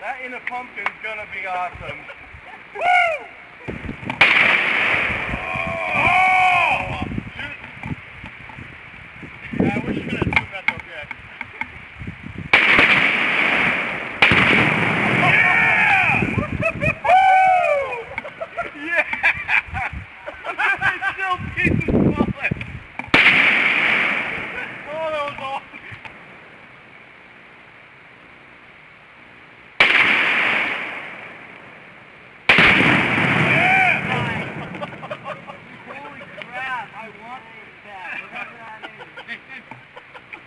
That in a pumpkin's gonna be awesome. Woo! Oh! Shoot. I wish you could have zoomed that so good. Yeah! Woo! Yeah! It's still pieces falling. Oh, that was awesome.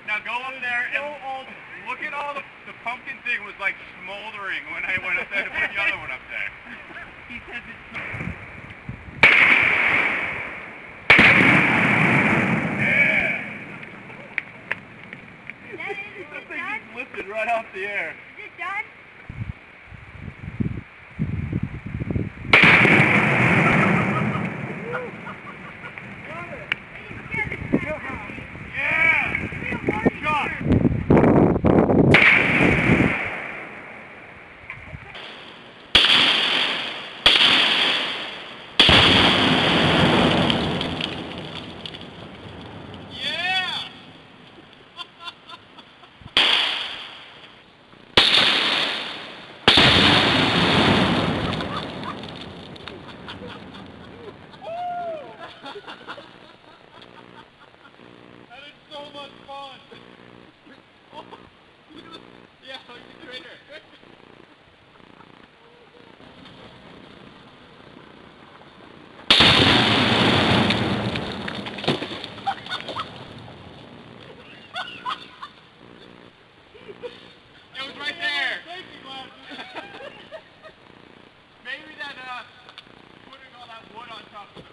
Now go up there and look at all the pumpkin thing was like smoldering when I went up there to put the other one up there. He says it's... Yeah! That thing just lifted right off the air. Is it done? That is so much fun! Oh, yeah, look at right here. It was right there! Safety glasses! Maybe that, putting all that wood on top of it.